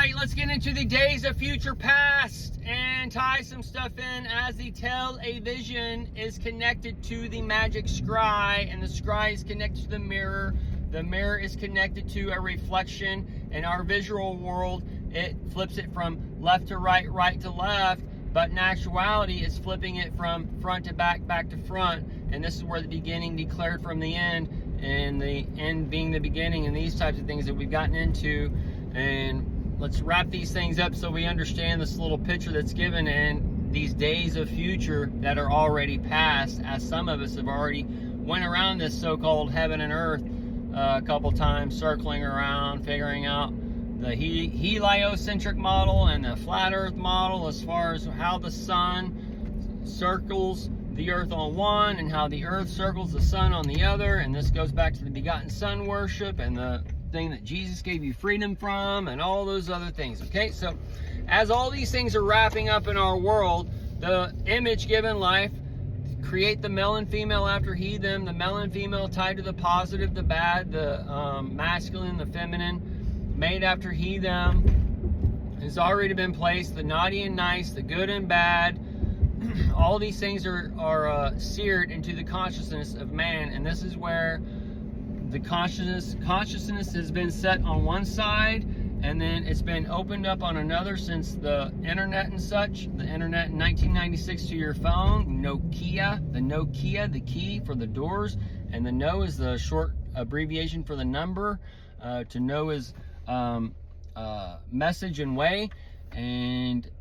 right, let's get into the days of future past and tie some stuff in as the television is connected to the magic scry, and the scry is connected to the mirror. The mirror is connected to a reflection. In our visual world, it flips it from left to right, right to left, but in actuality, it's flipping it from front to back, back to front. And this is where the beginning declared from the end, and the end being the beginning, and these types of things that we've gotten into. And let's wrap these things up so we understand this little picture that's given and these days of future that are already past, as some of us have already went around this so-called heaven and earth a couple times, circling around, figuring out the heliocentric model and the flat earth model as far as how the sun circles the earth on one and how the earth circles the sun on the other. And this goes back to the begotten son worship and the thing that Jesus gave you freedom from and all those other things. Okay, so as all these things are wrapping up in our world, the image given life, create the male and female after he, them, the male and female tied to the positive, the bad, the masculine, the feminine, made after he, them, has already been placed, the naughty and nice, the good and bad. All these things are seared into the consciousness of man, and this is where the consciousness has been set on one side, and then it's been opened up on another since the internet and such. The internet in 1996 to your phone, Nokia, the key for the doors, and the no is the short abbreviation for the number. To know is message and way. And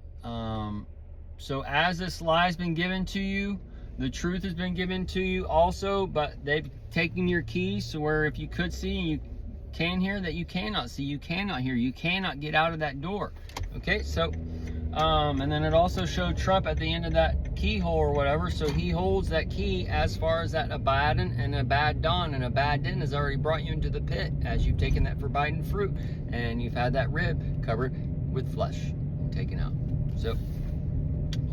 so as this lie has been given to you, the truth has been given to you also, but they've taken your keys, so where if you could see, you can hear, that you cannot see, you cannot hear, you cannot get out of that door. Okay, so and then it also showed Trump at the end of that keyhole or whatever, so he holds that key as far as that Abaddon and Abaddon, and Abaddon has already brought you into the pit as you've taken that forbidden fruit and you've had that rib covered with flesh taken out. So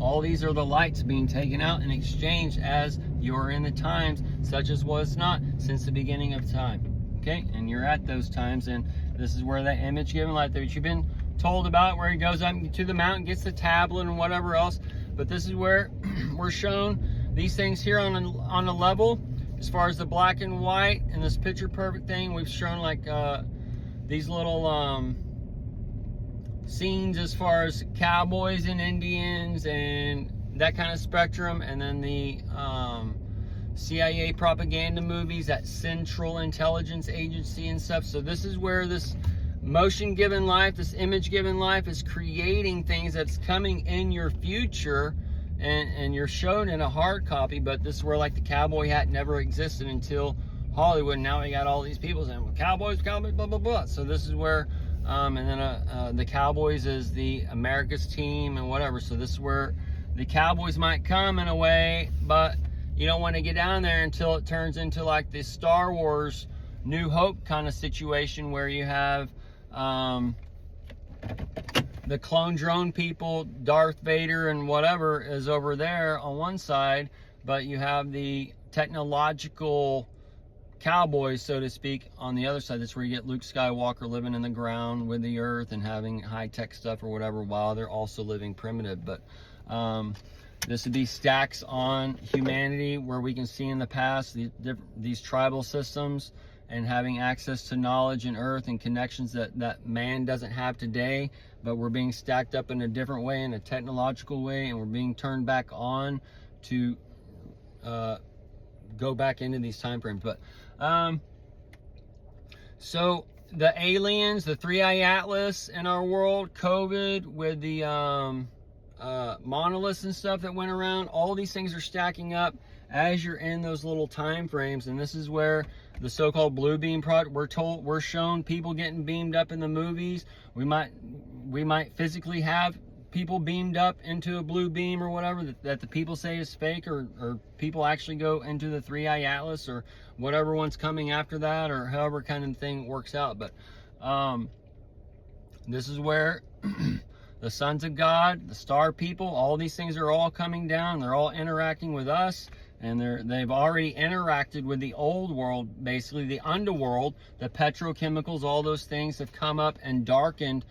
all these are the lights being taken out and exchanged as you're in the times such as was not since the beginning of time. Okay, and you're at those times, and this is where that image given light that you've been told about, where he goes up to the mountain, gets the tablet and whatever else. But this is where we're shown these things here on a level, as far as the black and white and this picture perfect thing. We've shown like these little scenes as far as cowboys and Indians and that kind of spectrum, and then the CIA propaganda movies, that Central Intelligence Agency and stuff. So this is where this motion given life, this image given life is creating things that's coming in your future, and you're shown in a hard copy. But this is where like the cowboy hat never existed until Hollywood. Now we got all these people saying, well, cowboys, blah, blah, blah. So this is where and then the Cowboys is the America's team and whatever. So this is where the Cowboys might come in a way, but you don't want to get down there until it turns into like the Star Wars New Hope kind of situation, where you have the clone drone people, Darth Vader and whatever is over there on one side, but you have the technological cowboys, so to speak, on the other side. That's where you get Luke Skywalker living in the ground with the earth and having high-tech stuff or whatever, while they're also living primitive. But this would be stacks on humanity, where we can see in the past these tribal systems and having access to knowledge and earth and connections that man doesn't have today, but we're being stacked up in a different way, in a technological way, and we're being turned back on to go back into these time frames. But so the aliens, the 3-eye atlas in our world, COVID with the monoliths and stuff that went around, all these things are stacking up as you're in those little time frames. And this is where the so-called blue beam project, we're shown people getting beamed up in the movies. We might physically have people beamed up into a blue beam or whatever that the people say is fake, or people actually go into the 3-eye atlas or whatever one's coming after that, or however kind of thing works out. But this is where the sons of God, the star people, all these things are all coming down. They're all interacting with us, and they've already interacted with the old world, basically the underworld. The petrochemicals, all those things have come up and darkened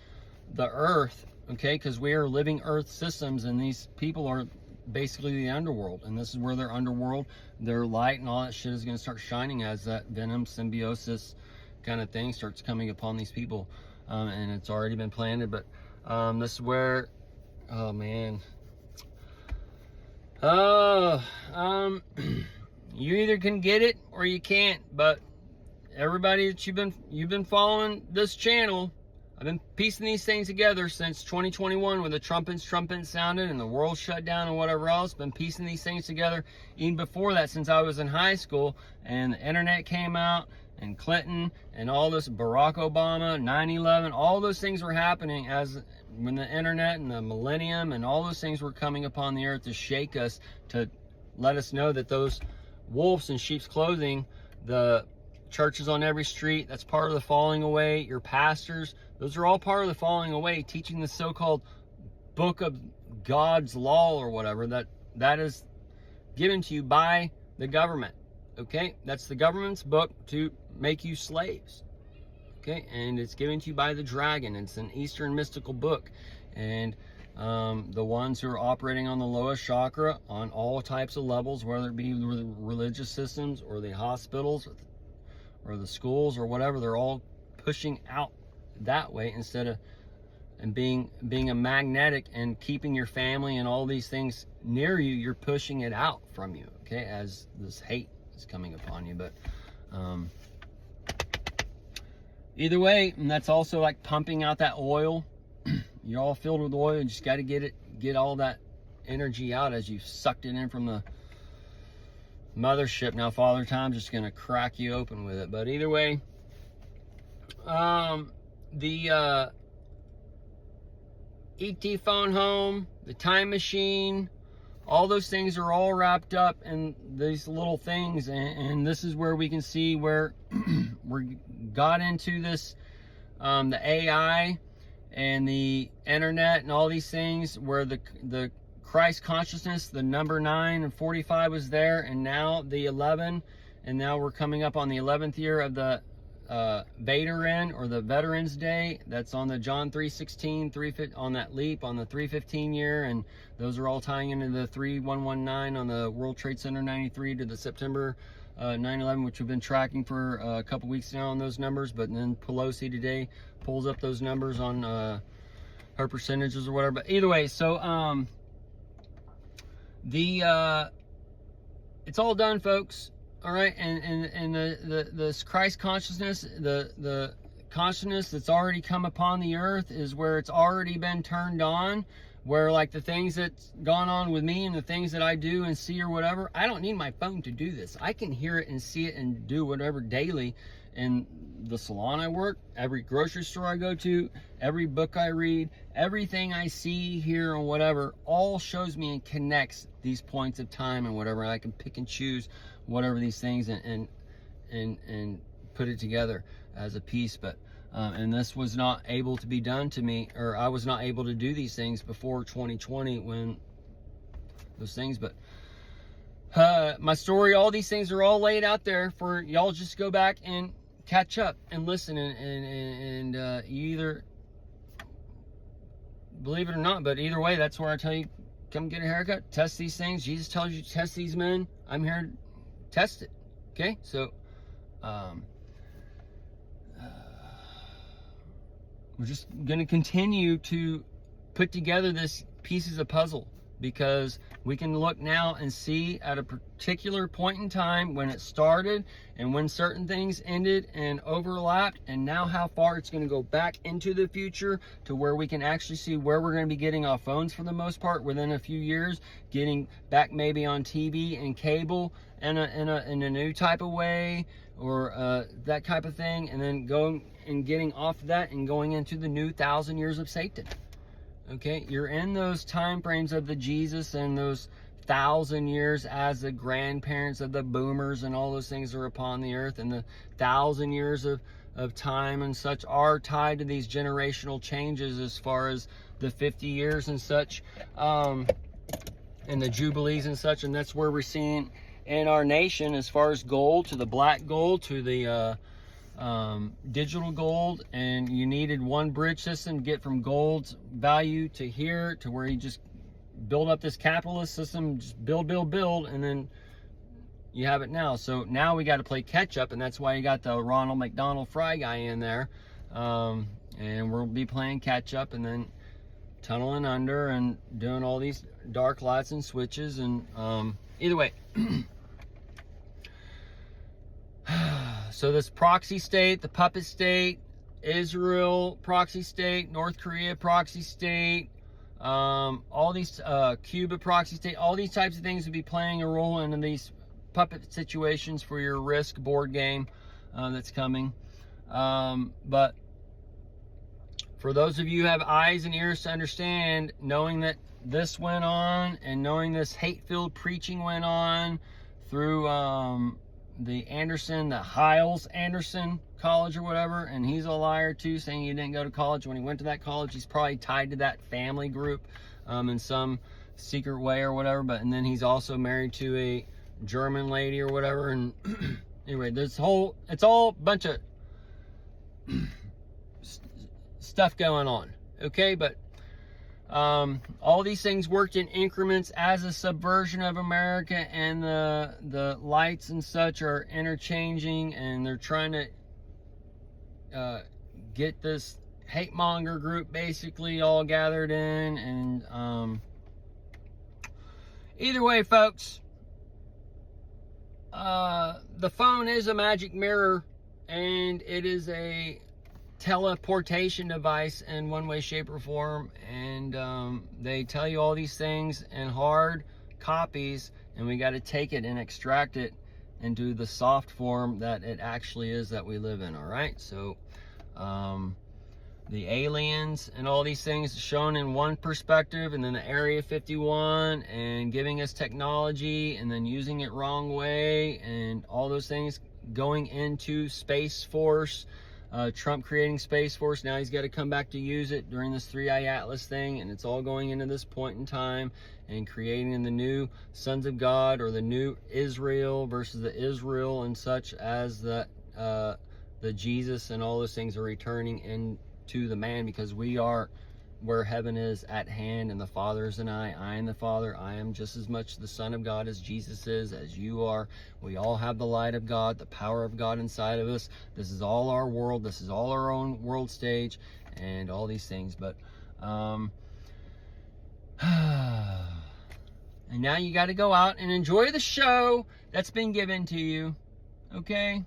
the earth, okay, because we are living earth systems, and these people are basically the underworld, and this is where their underworld, their light and all that shit is going to start shining as that venom symbiosis kind of thing starts coming upon these people. And it's already been planted, but this is where, oh man, you either can get it or you can't. But everybody that you've been following this channel, I've been piecing these things together since 2021 when the trumpets sounded and the world shut down and whatever else. Been piecing these things together even before that, since I was in high school and the internet came out and Clinton and all this, Barack Obama, 9/11, all those things were happening as when the internet and the millennium and all those things were coming upon the earth to shake us, to let us know that those wolves in sheep's clothing, the churches on every street, that's part of the falling away. Your pastors, those are all part of the falling away, teaching the so-called book of God's law or whatever that is given to you by the government. Okay, that's the government's book to make you slaves. Okay, and it's given to you by the dragon. It's an Eastern mystical book, and the ones who are operating on the lowest chakra on all types of levels, whether it be the religious systems or the hospitals or the schools or whatever, they're all pushing out that way instead of and being a magnetic and keeping your family and all these things near you. You're pushing it out from you, okay, as this hate is coming upon you. But either way, and that's also like pumping out that oil. You're all filled with oil, and just got to get all that energy out as you've sucked it in from the mothership. Now Father Time's just gonna crack you open with it. But either way, the ET phone home, the time machine, all those things are all wrapped up in these little things, and this is where we can see where we got into this, the AI and the internet and all these things, where the Christ consciousness, the number 9 and 45 was there, and now the 11, and now we're coming up on the 11th year of the Veteran or the Veterans Day. That's on the John 3:16, on that leap on the 315 year, and those are all tying into the 3119 on the World Trade Center 93 to the September 9/11, which we've been tracking for a couple weeks now on those numbers. But then Pelosi today pulls up those numbers on her percentages or whatever. But either way, so it's all done, folks. All right, and the Christ consciousness, the consciousness that's already come upon the earth, is where it's already been turned on, where like the things that's gone on with me and the things that I do and see or whatever, I don't need my phone to do this. I can hear it and see it and do whatever daily in the salon I work, every grocery store I go to, every book I read, everything I see, hear, or whatever, all shows me and connects these points of time and whatever. I can pick and choose whatever these things and put it together as a piece. But and this was not able to be done to me, or I was not able to do these things before 2020 when those things. But my story, all these things are all laid out there for y'all. Just go back and catch up and listen, and you either believe it or not, but either way, that's where I tell you, come get a haircut, test these things. Jesus tells you to test these men. I'm here to test it. Okay, so we're just going to continue to put together this pieces of puzzle, because we can look now and see at a particular point in time when it started and when certain things ended and overlapped, and now how far it's going to go back into the future, to where we can actually see where we're going to be getting off phones for the most part within a few years, getting back maybe on TV and cable in a new type of way, or that type of thing, and then going and getting off that and going into the new 1,000 years of Satan. Okay, you're in those time frames of the Jesus and those 1,000 years as the grandparents of the boomers and all those things are upon the earth, and the 1,000 years of time and such are tied to these generational changes as far as the 50 years and such, and the jubilees and such. And that's where we're seeing in our nation, as far as gold, to the black gold, to the digital gold, and you needed one bridge system to get from gold's value to here, to where you just build up this capitalist system, just build, and then you have it now. So now we got to play catch up, and that's why you got the Ronald McDonald Fry guy in there. And we'll be playing catch up, and then tunneling under and doing all these dark lights and switches. And either way, so this proxy state, the puppet state, Israel proxy state, North Korea proxy state, all these Cuba proxy state, all these types of things would be playing a role in these puppet situations for your Risk board game that's coming. But for those of you who have eyes and ears to understand, knowing that this went on, and knowing this hate-filled preaching went on through the Hiles Anderson College or whatever, and he's a liar too, saying he didn't go to college. When he went to that college, he's probably tied to that family group in some secret way or whatever. But and then he's also married to a German lady or whatever. And anyway, it's all a bunch of stuff going on, okay? But all these things worked in increments as a subversion of America, and the lights and such are interchanging, and they're trying to get this hate monger group basically all gathered in. And either way, folks, the phone is a magic mirror, and it is a teleportation device in one way, shape, or form. And they tell you all these things in hard copies, and we got to take it and extract it into the soft form that it actually is that we live in. All right, so the aliens and all these things shown in one perspective, and then the Area 51 and giving us technology and then using it wrong way, and all those things going into Space Force. Trump creating Space Force. Now he's got to come back to use it during this 3-Eye Atlas thing, and it's all going into this point in time and creating the new sons of God, or the new Israel versus the Israel and such, as the Jesus and all those things are returning into the man, because we are where heaven is at hand, and the Father is in I am the Father. I am just as much the Son of God as Jesus is, as you are. We all have the light of God, the power of God inside of us. This is all our world. This is all our own world stage, and all these things. But and now you got to go out and enjoy the show that's been given to you, okay?